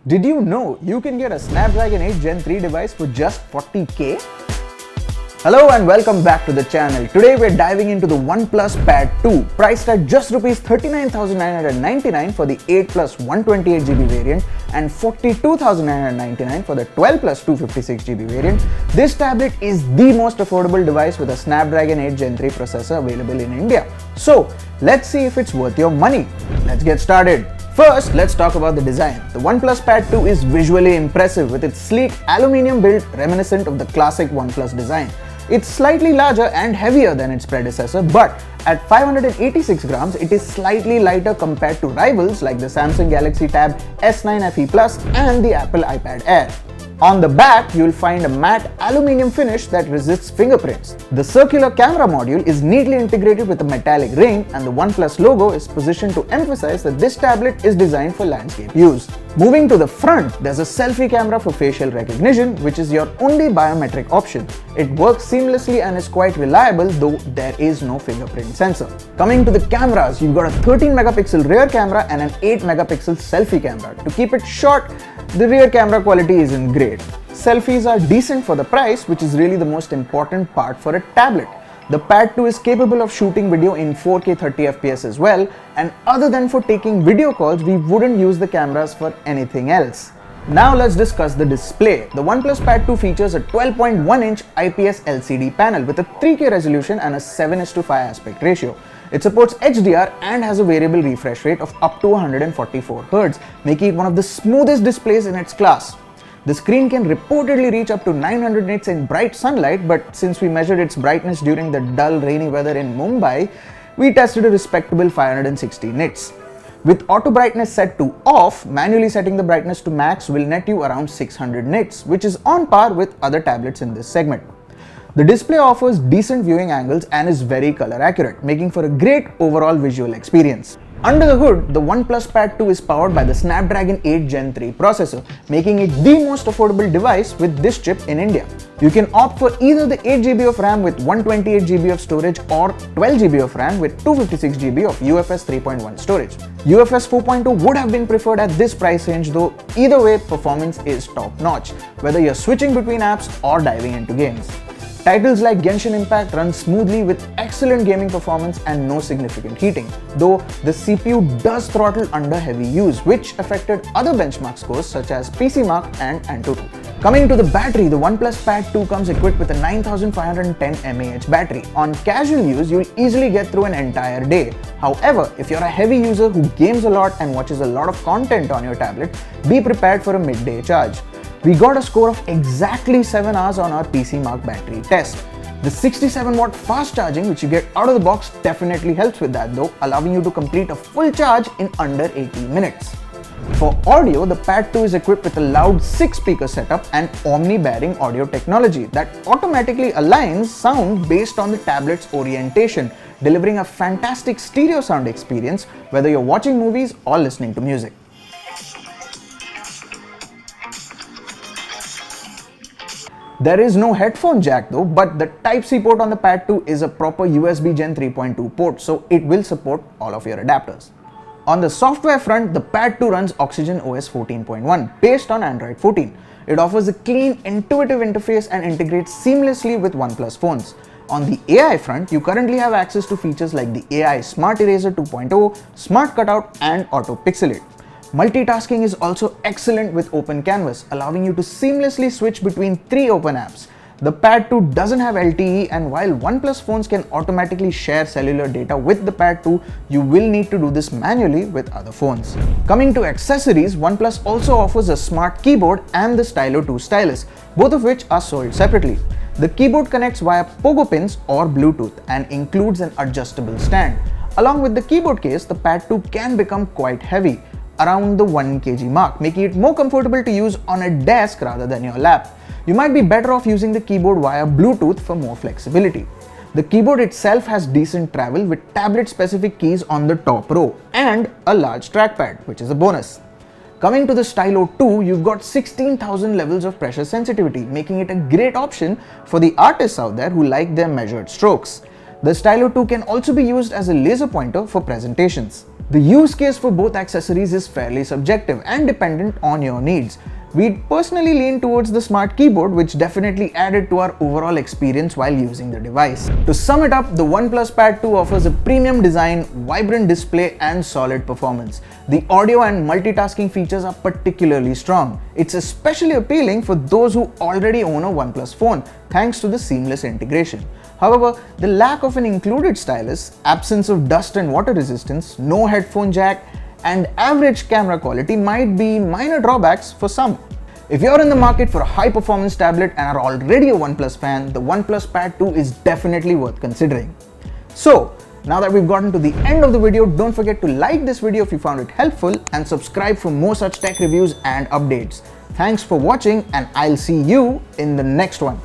Did you know you can get a Snapdragon 8 Gen 3 device for just 40k? Hello and welcome back to the channel. Today we're diving into the OnePlus Pad 2, priced at just Rs 39,999 for the 8 plus 128GB variant and 42,999 for the 12 plus 256GB variant. This tablet is the most affordable device with a Snapdragon 8 Gen 3 processor available in India. So let's see if it's worth your money. Let's get started. First, let's talk about the design. The OnePlus Pad 2 is visually impressive with its sleek aluminium build reminiscent of the classic OnePlus design. It's slightly larger and heavier than its predecessor, but at 586 grams, it is slightly lighter compared to rivals like the Samsung Galaxy Tab S9 FE Plus and the Apple iPad Air. On the back, you'll find a matte aluminium finish that resists fingerprints. The circular camera module is neatly integrated with a metallic ring, and the OnePlus logo is positioned to emphasize that this tablet is designed for landscape use. Moving to the front, there's a selfie camera for facial recognition, which is your only biometric option. It works seamlessly and is quite reliable, though there is no fingerprint sensor. Coming to the cameras, you've got a 13 megapixel rear camera and an 8 megapixel selfie camera. To keep it short, the rear camera quality isn't great. Selfies are decent for the price, which is really the most important part for a tablet. The Pad 2 is capable of shooting video in 4K 30fps as well, and other than for taking video calls, we wouldn't use the cameras for anything else. Now let's discuss the display. The OnePlus Pad 2 features a 12.1-inch IPS LCD panel with a 3K resolution and a 7:5 aspect ratio. It supports HDR and has a variable refresh rate of up to 144Hz, making it one of the smoothest displays in its class. The screen can reportedly reach up to 900 nits in bright sunlight, but since we measured its brightness during the dull rainy weather in Mumbai, we tested a respectable 560 nits. With auto brightness set to off, manually setting the brightness to max will net you around 600 nits, which is on par with other tablets in this segment. The display offers decent viewing angles and is very color accurate, making for a great overall visual experience. Under the hood, the OnePlus Pad 2 is powered by the Snapdragon 8 Gen 3 processor, making it the most affordable device with this chip in India. You can opt for either the 8GB of RAM with 128GB of storage or 12GB of RAM with 256GB of UFS 3.1 storage. UFS 4.2 would have been preferred at this price range, though either way performance is top notch, whether you're switching between apps or diving into games. Titles like Genshin Impact run smoothly with excellent gaming performance and no significant heating, though the CPU does throttle under heavy use, which affected other benchmark scores such as PCMark and Antutu. Coming to the battery, the OnePlus Pad 2 comes equipped with a 9510 mAh battery. On casual use, you'll easily get through an entire day. However, if you're a heavy user who games a lot and watches a lot of content on your tablet, be prepared for a midday charge. We got a score of exactly 7 hours on our PCMark battery test. The 67-watt fast charging which you get out of the box definitely helps with that though, allowing you to complete a full charge in under 80 minutes. For audio, the Pad 2 is equipped with a loud 6-speaker setup and Omni Bearing audio technology that automatically aligns sound based on the tablet's orientation, delivering a fantastic stereo sound experience whether you're watching movies or listening to music. There is no headphone jack though, but the Type-C port on the Pad 2 is a proper USB Gen 3.2 port, so it will support all of your adapters. On the software front, the Pad 2 runs OxygenOS 14.1 based on Android 14. It offers a clean, intuitive interface and integrates seamlessly with OnePlus phones. On the AI front, you currently have access to features like the AI Smart Eraser 2.0, Smart Cutout and Auto Pixelate. Multitasking is also excellent with Open Canvas, allowing you to seamlessly switch between 3 open apps. The Pad 2 doesn't have LTE, and while OnePlus phones can automatically share cellular data with the Pad 2, you will need to do this manually with other phones. Coming to accessories, OnePlus also offers a smart keyboard and the Stylo 2 stylus, both of which are sold separately. The keyboard connects via pogo pins or Bluetooth and includes an adjustable stand. Along with the keyboard case, the Pad 2 can become quite heavy, around the 1 kg mark, making it more comfortable to use on a desk rather than your lap. You might be better off using the keyboard via Bluetooth for more flexibility. The keyboard itself has decent travel with tablet-specific keys on the top row and a large trackpad, which is a bonus. Coming to the Stylo 2, you've got 16,000 levels of pressure sensitivity, making it a great option for the artists out there who like their measured strokes. The Stylo 2 can also be used as a laser pointer for presentations. The use case for both accessories is fairly subjective and dependent on your needs. We personally lean towards the smart keyboard, which definitely added to our overall experience while using the device. To sum it up, the OnePlus Pad 2 offers a premium design, vibrant display and solid performance. The audio and multitasking features are particularly strong. It's especially appealing for those who already own a OnePlus phone, thanks to the seamless integration. However, the lack of an included stylus, absence of dust and water resistance, no headphone jack, and average camera quality might be minor drawbacks for some. If you're in the market for a high-performance tablet and are already a OnePlus fan, the OnePlus Pad 2 is definitely worth considering. So, now that we've gotten to the end of the video, don't forget to like this video if you found it helpful and subscribe for more such tech reviews and updates. Thanks for watching, and I'll see you in the next one.